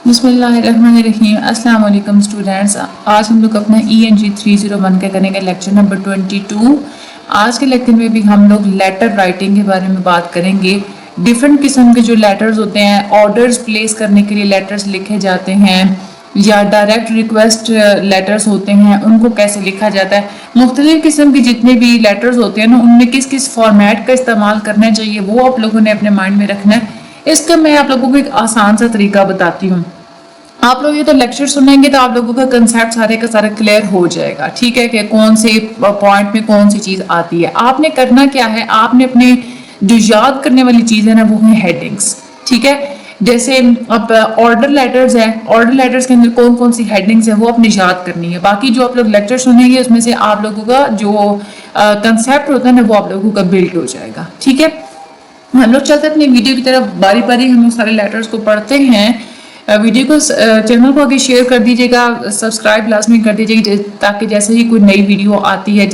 بسم اللہ الرحمن الرحیم۔ السلام علیکم اسٹوڈینٹس، آج ہم لوگ اپنا ENG 301 کا کریں گے لیکچر نمبر 22۔ آج کے لیکچر میں بھی ہم لوگ لیٹر رائٹنگ کے بارے میں بات کریں گے۔ ڈیفرنٹ قسم کے جو لیٹرز ہوتے ہیں، آرڈرز پلیس کرنے کے لیے لیٹرز لکھے جاتے ہیں یا ڈائریکٹ ریکویسٹ لیٹرز ہوتے ہیں، ان کو کیسے لکھا جاتا ہے۔ مختلف قسم کے جتنے بھی لیٹرز ہوتے ہیں نا، ان میں کس کس فارمیٹ کا استعمال کرنا چاہیے وہ آپ لوگوں نے اپنے مائنڈ میں رکھنا ہے۔ اس کا میں آپ لوگوں کو ایک آسان سا طریقہ بتاتی ہوں۔ آپ لوگ یہ تو لیکچر سنیں گے تو آپ لوگوں کا کنسیپٹ سارے کا سارا کلیئر ہو جائے گا، ٹھیک ہے، کہ کون سے پوائنٹ میں کون سی چیز آتی ہے۔ آپ نے کرنا کیا ہے، آپ نے اپنے جو یاد کرنے والی چیز ہے نا وہ ہیں ہیڈنگس، ٹھیک ہے۔ جیسے اب آرڈر لیٹرز ہیں، آرڈر لیٹرز کے اندر کون کون سی ہیڈنگس ہیں وہ اپنے یاد کرنی ہے۔ باقی جو آپ لوگ لیکچر سنیں گے اس میں سے آپ لوگوں کا جو کنسیپٹ ہوتا ہے نا وہ آپ لوگوں کا بلڈ ہو جائے گا، ٹھیک ہے۔ ہم لوگ چلتے اپنی ویڈیو کی طرف، باری باری ہم لوگ سارے لیٹرز کو پڑھتے ہیں۔ ویڈیو کو چینل کو آگے شیئر کر دیجیے گا، سبسکرائب لازمی کر دیجیے گا، تاکہ جیسے ہی کوئی نئی ویڈیو آتی ہے،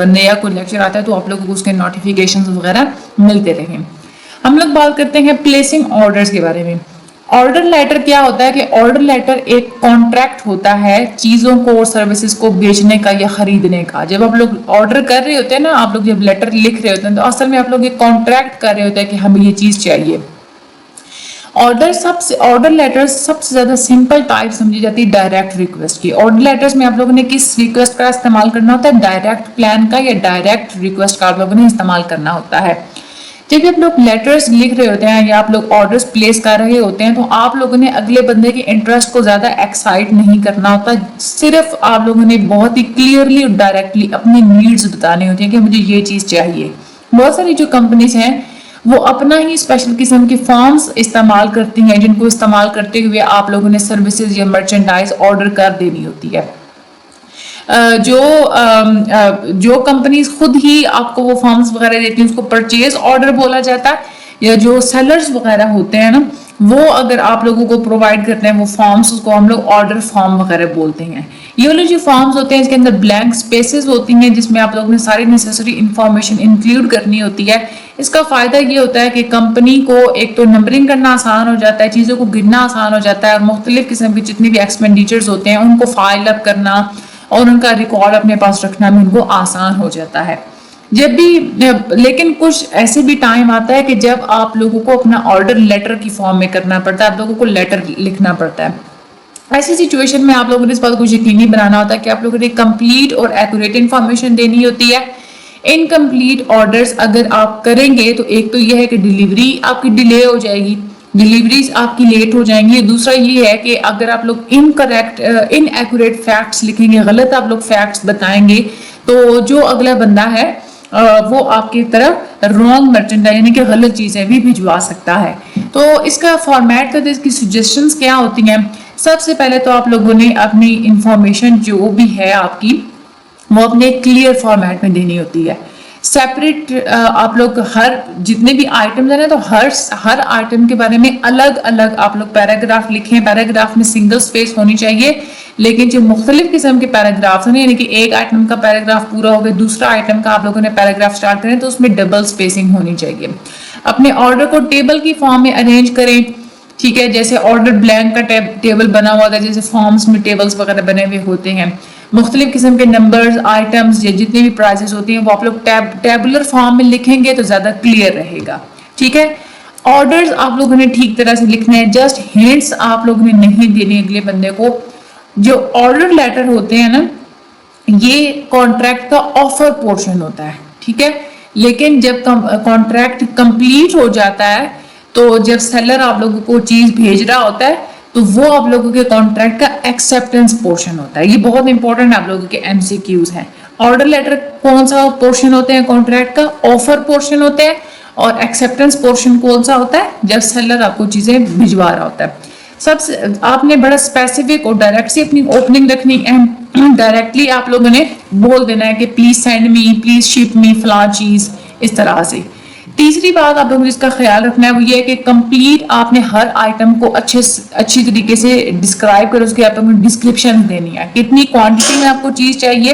نیا کوئی لیکچر آتا ہے تو آپ لوگوں کو اس کے نوٹیفیکیشنز وغیرہ ملتے رہیں۔ ہم لوگ بات کرتے ہیں پلیسنگ آرڈرز کے بارے میں۔ آرڈر لیٹر کیا ہوتا ہے کہ آرڈر لیٹر ایک کانٹریکٹ ہوتا ہے چیزوں کو اور سروسز کو بیچنے کا یا خریدنے کا۔ جب آپ لوگ آرڈر کر رہے ہوتے ہیں نا، آپ لوگ جب لیٹر لکھ رہے ہوتے ہیں تو اصل میں آپ لوگ ایک کانٹریکٹ کر رہے ہوتے ہیں کہ ہمیں یہ چیز چاہیے۔ آرڈر لیٹر سب سے زیادہ سمپل ٹائپ سمجھی جاتی ہے ڈائریکٹ ریکویسٹ کی۔ آرڈر لیٹرز میں آپ لوگوں نے کس ریکویسٹ کا استعمال کرنا ہوتا ہے، ڈائریکٹ پلان کا یا ڈائریکٹ ریکویسٹ کا آپ لوگوں نے استعمال کرنا ہوتا ہے۔ جب آپ لوگ لیٹرز لکھ رہے ہوتے ہیں یا آپ لوگ آرڈرز پلیس کر رہے ہوتے ہیں تو آپ لوگوں نے اگلے بندے کے انٹرسٹ کو زیادہ ایکسائٹ نہیں کرنا ہوتا، صرف آپ لوگوں نے بہت ہی کلیئرلی اور ڈائریکٹلی اپنی نیڈز بتانے ہوتے ہیں کہ مجھے یہ چیز چاہیے۔ بہت ساری جو کمپنیز ہیں وہ اپنا ہی اسپیشل قسم کی فارمز استعمال کرتی ہیں، جن کو استعمال کرتے ہوئے آپ لوگوں نے سروسز یا مرچنڈائز آرڈر کر دینی ہوتی ہے۔ جو کمپنیز خود ہی آپ کو وہ فارمز وغیرہ دیتی ہیں اس کو پرچیز آرڈر بولا جاتا ہے، یا جو سیلرز وغیرہ ہوتے ہیں نا وہ اگر آپ لوگوں کو پرووائڈ کرتے ہیں وہ فارمز، اس کو ہم لوگ آرڈر فارم وغیرہ بولتے ہیں۔ یہ والی جو فارمز ہوتے ہیں اس کے اندر بلینک سپیسز ہوتی ہیں جس میں آپ لوگوں نے ساری نیسیسری انفارمیشن انکلوڈ کرنی ہوتی ہے۔ اس کا فائدہ یہ ہوتا ہے کہ کمپنی کو ایک تو نمبرنگ کرنا آسان ہو جاتا ہے، چیزوں کو گننا آسان ہو جاتا ہے، اور مختلف قسم کے جتنے بھی ایکسپینڈیچرز ہوتے ہیں ان کو فائل اپ کرنا اور ان کا ریکارڈ اپنے پاس رکھنا بھی ان کو آسان ہو جاتا ہے۔ لیکن کچھ ایسے بھی ٹائم آتا ہے کہ جب آپ لوگوں کو اپنا آرڈر لیٹر کی فارم میں کرنا پڑتا ہے، آپ لوگوں کو لیٹر لکھنا پڑتا ہے۔ ایسی سچویشن میں آپ لوگوں نے اس بات کو یقینی بنانا ہوتا ہے کہ آپ لوگوں نے کمپلیٹ اور ایکوریٹ انفارمیشن دینی ہوتی ہے۔ انکمپلیٹ آرڈرز اگر آپ کریں گے تو ایک تو یہ ہے کہ ڈیلیوری آپ کی ڈیلے ہو جائے گی، ڈیلیوریز آپ کی لیٹ ہو جائیں گی۔ دوسرا یہ ہے کہ اگر آپ لوگ ان ایکوریٹ فیکٹس لکھیں گے، غلط آپ لوگ فیکٹس بتائیں گے تو جو اگلا بندہ ہے وہ آپ کی طرف رانگ مرچنڈائز یعنی کہ غلط چیزیں بھی بھجوا سکتا ہے۔ تو اس کا فارمیٹ کا اس کی سجیشنز کیا ہوتی ہیں؟ سب سے پہلے تو آپ لوگوں نے اپنی انفارمیشن جو بھی ہے آپ کی وہ اپنے کلیئر فارمیٹ میں دینی ہوتی ہے۔ سیپریٹ آپ لوگ جتنے بھی آئٹمز ہیں نا تو ہر آئٹم کے بارے میں الگ الگ آپ لوگ پیراگراف لکھیں۔ پیراگراف میں سنگل سپیس ہونی چاہیے، لیکن جو مختلف قسم کے پیراگرافز ہیں یعنی کہ ایک آئٹم کا پیراگراف پورا ہو گیا، دوسرا آئٹم کا آپ لوگوں نے پیراگراف سٹارٹ کریں تو اس میں ڈبل سپیسنگ ہونی چاہیے۔ اپنے آرڈر کو ٹیبل کی فارم میں ارینج کریں، ٹھیک ہے، جیسے آرڈر بلینک کا ٹیبل بنا ہوا تھا، جیسے فارمز میں ٹیبلز وغیرہ بنے ہوئے ہوتے ہیں۔ مختلف قسم کے نمبرز، آئٹمز یا جتنے بھی پرائسز ہوتے ہیں وہ آپ لوگ ٹیبولر فارم میں لکھیں گے تو زیادہ کلیئر رہے گا، ٹھیک ہے۔ آرڈرز آپ لوگوں نے ٹھیک طرح سے لکھنے ہیں، جسٹ ہنٹس آپ لوگوں نے نہیں دینے اگلے بندے کو۔ جو آرڈر لیٹر ہوتے ہیں نا یہ کانٹریکٹ کا آفر پورشن ہوتا ہے، ٹھیک ہے، لیکن جب کانٹریکٹ کمپلیٹ ہو جاتا ہے تو جب سیلر آپ لوگوں کو چیز بھیج رہا ہوتا ہے تو وہ آپ لوگوں کے کانٹریکٹ کا ایکسیپٹنس پورشن ہوتا ہے۔ یہ بہت امپورٹنٹ آپ لوگوں کے MCQs ہیں۔ آرڈر لیٹر کون سا پورشن ہوتے ہیں کانٹریکٹ کا؟ آفر پورشن ہوتا ہے۔ اور ایکسیپٹنس پورشن کون سا ہوتا ہے؟ جب سیلر آپ کو چیزیں بھجوا رہا ہوتا ہے۔ سب سے آپ نے بڑا اسپیسیفک اور ڈائریکٹ سی اپنی اوپننگ رکھنی ہے۔ ڈائریکٹلی آپ لوگوں نے بول دینا ہے کہ پلیز سینڈ می، پلیز شپ می فلاں چیز، اس طرح سے۔ تیسری بات آپ لوگوں نے اس کا خیال رکھنا ہے وہ یہ ہے کہ کمپلیٹ آپ نے ہر آئٹم کو اچھی طریقے سے ڈسکرائب کر اس کے آپ نے ڈسکرپشن دینی ہے، کتنی کوانٹٹی میں آپ کو چیز چاہیے،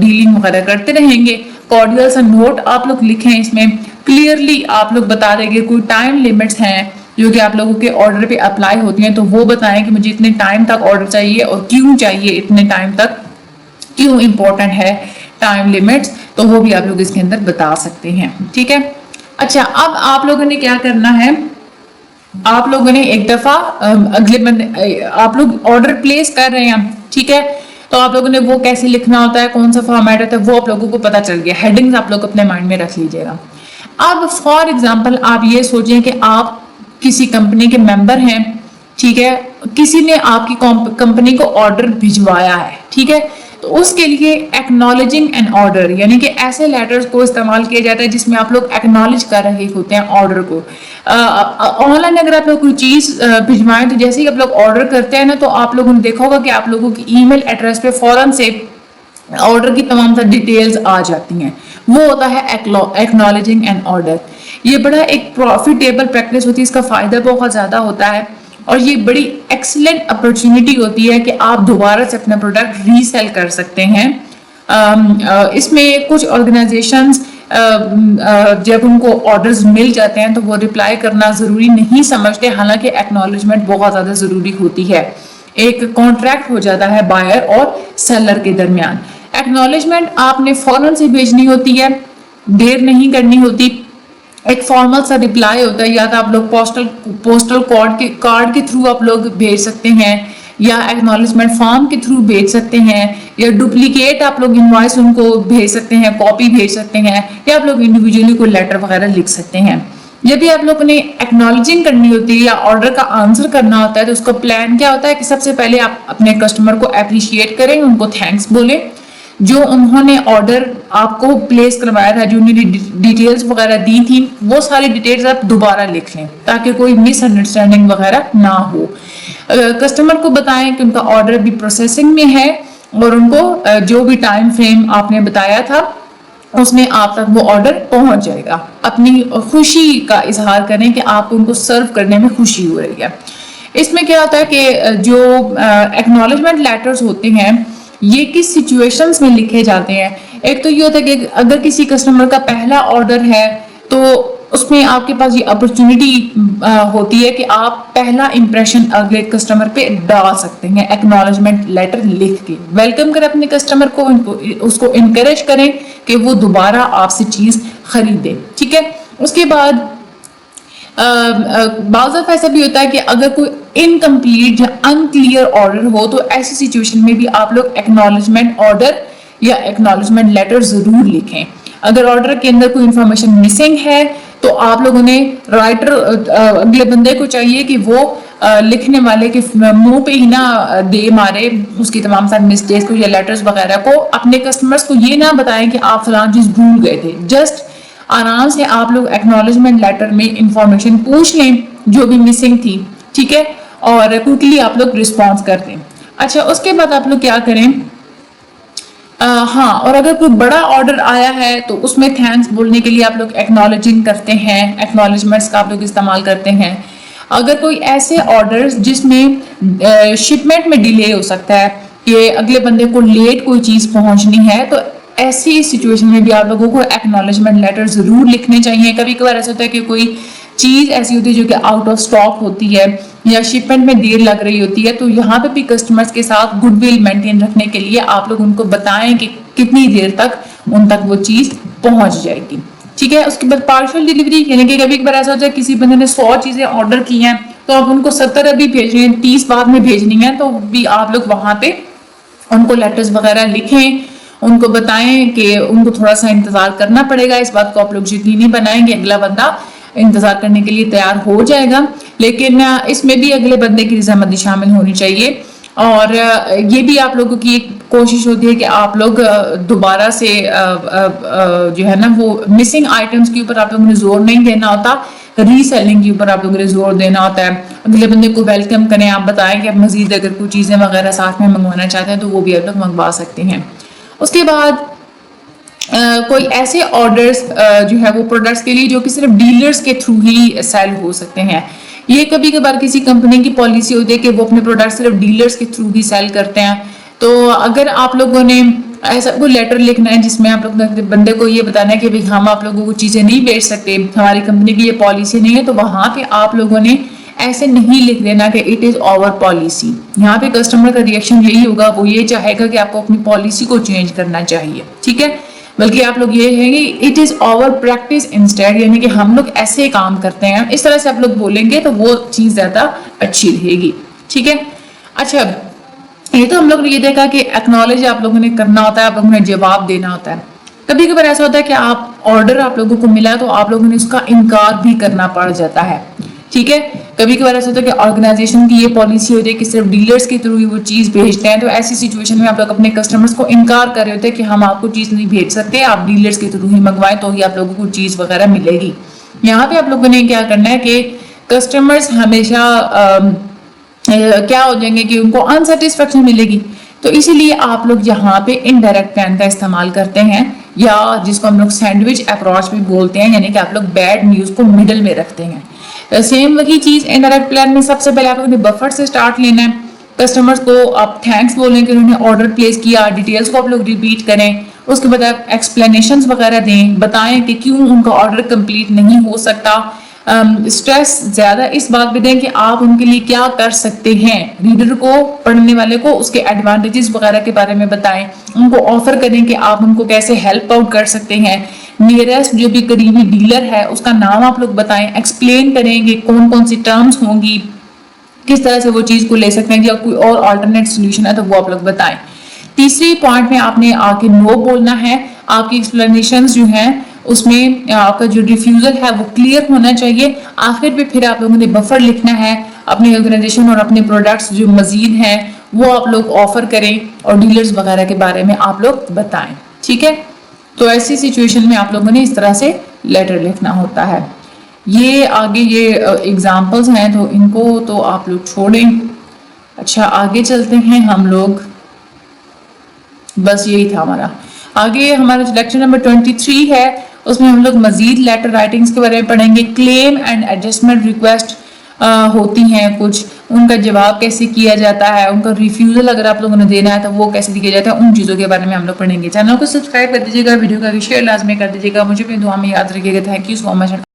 ڈیلنگ وغیرہ کرتے رہیں گے. کارڈیل سا نوٹ آپ لوگ لکھیں, اس میں کلیئرلی آپ لوگ بتا دیں گے کوئی ٹائم لیمٹس ہیں جو کہ آپ لوگوں کے آرڈر پہ اپلائی ہوتی ہیں, تو وہ بتائیں کہ مجھے اتنے ٹائم تک آرڈر چاہیے اور کیوں چاہیے اتنے ٹائم تک, کیوں امپورٹنٹ ہے ٹائم لیمٹس, تو وہ بھی آپ لوگ اس کے اندر بتا سکتے ہیں. ٹھیک ہے. اچھا, اب آپ لوگوں نے کیا کرنا ہے, آپ لوگوں نے ایک دفعہ اگلے بندے آپ لوگ آرڈر پلیس کر رہے ہیں, ٹھیک ہے, تو آپ لوگوں نے وہ کیسے لکھنا ہوتا ہے, کون سا فارمیٹ ہوتا ہے, وہ آپ لوگوں کو پتا چل گیا. ہیڈنگز آپ لوگ اپنے مائنڈ میں رکھ لیجیے گا. اب فار ایگزامپل آپ یہ سوچیں کہ آپ کسی کمپنی کے ممبر ہیں, ٹھیک ہے, کسی نے آپ کی کمپنی کو آرڈر بھجوایا ہے, ٹھیک ہے, تو اس کے لیے ایکنالوجنگ این آرڈر, یعنی کہ ایسے لیٹرز کو استعمال کیا جاتا ہے جس میں آپ لوگ ایکنالج کر رہے ہوتے ہیں آرڈر کو. آن لائن اگر آپ لوگ کوئی چیز بھجوائیں تو جیسے ہی آپ لوگ آرڈر کرتے ہیں نا, تو آپ لوگوں نے دیکھا ہوگا کہ آپ لوگوں کی ای میل ایڈریس پہ فوراً سے آرڈر کی تمام تر ڈیٹیلز آ جاتی ہیں. وہ ہوتا ہے ایکنالوجنگ این آرڈر. یہ بڑا ایک پروفیٹیبل پریکٹس ہوتی ہے, اس کا فائدہ بہت زیادہ ہوتا ہے, اور یہ بڑی ایکسلنٹ اپرچونٹی ہوتی ہے کہ آپ دوبارہ سے اپنا پروڈکٹ ری سیل کر سکتے ہیں. اس میں کچھ آرگنائزیشنز جب ان کو آرڈرز مل جاتے ہیں تو وہ ریپلائی کرنا ضروری نہیں سمجھتے, حالانکہ ایکنالجمنٹ بہت زیادہ ضروری ہوتی ہے. ایک کانٹریکٹ ہو جاتا ہے بائر اور سیلر کے درمیان. ایکنالجمنٹ آپ نے فوراً سے بھیجنی ہوتی ہے, دیر نہیں کرنی ہوتی. ایک فارمل سا ریپلائی ہوتا ہے, یا تو آپ لوگ پوسٹل کارڈ کے تھرو آپ لوگ بھیج سکتے ہیں, یا ایکنالجمنٹ فارم کے تھرو بھیج سکتے ہیں, یا ڈپلیکیٹ آپ لوگ انوائس ان کو بھیج سکتے ہیں, کاپی بھیج سکتے ہیں, یا آپ لوگ انڈیویجولی کوئی لیٹر وغیرہ لکھ سکتے ہیں. جب بھی آپ لوگوں نے ایکنالجنگ کرنی ہوتی ہے یا آرڈر کا آنسر کرنا ہوتا ہے, تو اس کا پلان کیا ہوتا ہے کہ سب سے پہلے آپ اپنے کسٹمر کو اپریشیٹ کریں, ان کو تھینکس بولیں, جو انہوں نے آرڈر آپ کو پلیس کروایا تھا, جو انہوں نے ڈیٹیلز وغیرہ دی تھی, وہ ساری ڈیٹیلز آپ دوبارہ لکھ لیں تاکہ کوئی مس انڈرسٹینڈنگ وغیرہ نہ ہو. کسٹمر کو بتائیں کہ ان کا آرڈر بھی پروسیسنگ میں ہے, اور ان کو جو بھی ٹائم فریم آپ نے بتایا تھا اس میں آپ تک وہ آرڈر پہنچ جائے گا. اپنی خوشی کا اظہار کریں کہ آپ ان کو سرو کرنے میں خوشی ہو رہی ہے. اس میں کیا ہوتا ہے کہ جو ایکنالجمنٹ لیٹرز ہوتے ہیں یہ کس سچویشنز میں لکھے جاتے ہیں. ایک تو یہ ہوتا ہے کہ اگر کسی کسٹمر کا پہلا آرڈر ہے تو اس میں آپ کے پاس یہ اپرچونٹی ہوتی ہے کہ آپ پہلا امپریشن اگلے کسٹمر پہ ڈال سکتے ہیں ایکنالجمنٹ لیٹر لکھ کے. ویلکم کریں اپنے کسٹمر کو, اس کو انکریج کریں کہ وہ دوبارہ آپ سے چیز خریدے. ٹھیک ہے. اس کے بعد بعض دفعہ ایسا بھی ہوتا ہے کہ اگر کوئی انکمپلیٹ یا انکلیئر آرڈر ہو تو ایسی سچویشن میں بھی آپ لوگ ایکنالجمنٹ آرڈر یا ایکنالجمنٹ لیٹر ضرور لکھیں. اگر آرڈر کے اندر کوئی انفارمیشن مسنگ ہے تو آپ لوگوں نے رائٹر اگلے بندے کو چاہیے کہ وہ لکھنے والے کے منہ پہ ہی نہ دے مارے اس کی تمام ساری مسٹیکس کو یا لیٹرز وغیرہ کو. اپنے کسٹمرز کو یہ نہ بتائیں کہ آپ فلاں چیز بھول گئے تھے. جسٹ آرام سے آپ لوگ ایکنالجمنٹ لیٹر میں انفارمیشن پوچھ لیں جو بھی مسنگ تھی, ٹھیک ہے, اور کوئکلی آپ لوگ رسپانس کر دیں. اچھا, اس کے بعد آپ لوگ کیا کریں, ہاں, اور اگر کوئی بڑا آرڈر آیا ہے تو اس میں تھینکس بولنے کے لیے آپ لوگ ایکنالجنگ کرتے ہیں, ایکنالجمنٹس کا آپ لوگ استعمال کرتے ہیں. اگر کوئی ایسے آرڈرز جس میں شپمنٹ میں ڈیلے ہو سکتا ہے کہ اگلے بندے کو لیٹ کوئی چیز پہنچنی ہے, تو ایسی سچویشن میں بھی آپ لوگوں کو ایکنالجمنٹ لیٹر ضرور لکھنے چاہیے. کبھی کبھار ایسا ہوتا ہے کہ کوئی چیز ایسی ہوتی ہے جو کہ آؤٹ آف اسٹاک ہوتی ہے یا شپمنٹ میں دیر لگ رہی ہوتی ہے, تو یہاں پہ بھی کسٹمرز کے ساتھ گڈ ول مینٹین رکھنے کے لیے آپ لوگ ان کو بتائیں کہ کتنی دیر تک ان تک وہ چیز پہنچ جائے گی. ٹھیک ہے. اس کے بعد پارشل ڈیلیوری, یعنی کہ کبھی کبھار ایسا ہوتا ہے کسی بندے نے 100 چیزیں آرڈر کی ہیں تو آپ ان کو 70 ابھی بھیج رہے ہیں, 30 بعد میں بھیجنی ہے, تو بھی آپ لوگ وہاں پہ ان کو لیٹرز وغیرہ لکھیں, ان کو بتائیں کہ ان کو تھوڑا سا انتظار کرنا پڑے گا. اس بات کو آپ لوگ یقینی بنائیں گے, اگلا بندہ انتظار کرنے کے لیے تیار ہو جائے گا. لیکن اس میں بھی اگلے بندے کی رضامندی شامل ہونی چاہیے, اور یہ بھی آپ لوگوں کی ایک کوشش ہوتی ہے کہ آپ لوگ دوبارہ سے جو ہے نا وہ مسنگ آئٹمس کے اوپر آپ لوگوں نے زور نہیں دینا ہوتا, ری سیلنگ کے اوپر آپ لوگوں نے زور دینا ہوتا ہے. اگلے بندے کو ویلکم کریں, آپ بتائیں کہ آپ مزید اگر کوئی چیزیں وغیرہ ساتھ میں منگوانا چاہتے ہیں تو وہ بھی آپ لوگ منگوا سکتے ہیں. اس کے بعد کوئی ایسے آرڈرز جو ہے وہ پروڈکٹس کے لیے جو کہ صرف ڈیلرز کے تھرو ہی سیل ہو سکتے ہیں. یہ کبھی کبھار کسی کمپنی کی پالیسی ہوتی ہے کہ وہ اپنے پروڈکٹ صرف ڈیلرز کے تھرو ہی سیل کرتے ہیں. تو اگر آپ لوگوں نے ایسا کوئی لیٹر لکھنا ہے جس میں آپ لوگ بندے کو یہ بتانا ہے کہ ہم آپ لوگوں کو چیزیں نہیں بیچ سکتے, ہماری کمپنی کی یہ پالیسی نہیں ہے, تو وہاں پہ آپ لوگوں نے ایسے نہیں لکھ دینا کہ اٹ از آور پالیسی. یہاں پہ کسٹمر کا ریئیکشن یہی ہوگا, وہ یہ چاہے گا کہ آپ کو اپنی پالیسی کو چینج کرنا چاہیے, ٹھیک ہے, بلکہ آپ لوگ یہ کہیں گے it is our practice instead, یعنی کہ ہم لوگ ایسے کام کرتے ہیں, اس طرح سے آپ لوگ بولیں گے تو وہ چیز زیادہ اچھی رہے گی, ٹھیک ہے. اچھا, یہ تو ہم لوگ نے یہ دیکھا کہ ایکنالج آپ لوگوں نے کرنا ہوتا ہے, آپ لوگوں نے جواب دینا ہوتا ہے. کبھی کبھار ایسا ہوتا ہے کہ آرڈر آپ لوگوں کو ملا تو آپ لوگوں نے اس کا انکار بھی کرنا پڑ جاتا ہے, ٹھیک ہے. کبھی کبھار ایسا ہوتا ہے کہ آرگنائزیشن کی یہ پالیسی ہوتی ہے کہ صرف ڈیلرز کے تھرو ہی وہ چیز بھیجتے ہیں, تو ایسی سچویشن میں آپ لوگ اپنے کسٹمرز کو انکار کر رہے ہوتے ہیں کہ ہم آپ کو چیز نہیں بھیج سکتے, آپ ڈیلرز کے تھرو ہی منگوائیں تو ہی آپ لوگوں کو چیز وغیرہ ملے گی. یہاں پہ آپ لوگوں نے کیا کرنا ہے کہ کسٹمرز ہمیشہ کیا ہو جائیں گے کہ ان کو انسیٹسفیکشن ملے گی, تو اسی لیے آپ لوگ یہاں پہ انڈائریکٹ پلان کا استعمال کرتے ہیں, یا جس کو ہم لوگ سینڈوچ اپروچ بھی بولتے ہیں, یعنی کہ آپ لوگ بیڈ نیوز کو مڈل میں رکھتے ہیں. سیم وہی چیز انڈائریکٹ پلان میں سب سے پہلے آپ لوگوں نے بفر سے سٹارٹ لینا ہے. کسٹمرز کو آپ تھینکس بولیں کہ انہوں نے آرڈر پلیس کیا, ڈیٹیلز کو آپ لوگ ریپیٹ کریں, اس کے بعد آپ ایکسپلینیشنز وغیرہ دیں, بتائیں کہ کیوں ان کا آرڈر کمپلیٹ نہیں ہو سکتا. اسٹریس زیادہ اس بات پہ دیں کہ آپ ان کے لیے کیا کر سکتے ہیں, ریڈر کو, پڑھنے والے کو اس کے ایڈوانٹیجز وغیرہ کے بارے میں بتائیں, ان کو آفر کریں کہ آپ ان کو کیسے ہیلپ آؤٹ کر سکتے ہیں. نیئرسٹ جو بھی قریبی ڈیلر ہے اس کا نام آپ لوگ بتائیں, ایکسپلین کریں کہ کون کون سی ٹرمز ہوں گی, کس طرح سے وہ چیز کو لے سکتے ہیں, یا کوئی اور آلٹرنیٹ سولوشن ہے تو وہ آپ لوگ بتائیں. تیسری پوائنٹ میں آپ نے آ کے نو بولنا ہے. آپ کی ایکسپلینیشنز جو ہیں اس میں آپ کا جو ریفیوزل ہے وہ کلیئر ہونا چاہیے. آخر پہ پھر آپ لوگوں نے بفر لکھنا ہے, اپنی آرگنائزیشن اور اپنے پروڈکٹس جو مزید ہیں وہ آپ لوگ آفر کریں, اور ڈیلرز وغیرہ کے بارے میں آپ لوگ بتائیں, ٹھیک ہے. تو ایسی سچویشن میں آپ لوگوں نے اس طرح سے لیٹر لکھنا ہوتا ہے. یہ آگے یہ ایگزامپلز ہیں تو ان کو تو آپ لوگ چھوڑیں. اچھا, آگے چلتے ہیں ہم لوگ, بس یہی تھا ہمارا. آگے ہمارا جو لیکچر نمبر 23 ہے اس میں ہم لوگ مزید لیٹر رائٹنگز کے بارے میں پڑھیں گے. کلیم اینڈ ایڈجسٹمنٹ ریکویسٹ ہوتی ہیں کچھ, ان کا جواب کیسے کیا جاتا ہے, ان کا ریفیوزل اگر آپ لوگوں نے دینا ہے تو وہ کیسے دیا جاتا ہے, ان چیزوں کے بارے میں ہم لوگ پڑھیں گے. چینل کو سبسکرائب کر دیجیے گا, ویڈیو کا شیئر لازمی کر دیجیے گا, مجھے بھی دعا میں یاد رکھیے گا. Thank you so much.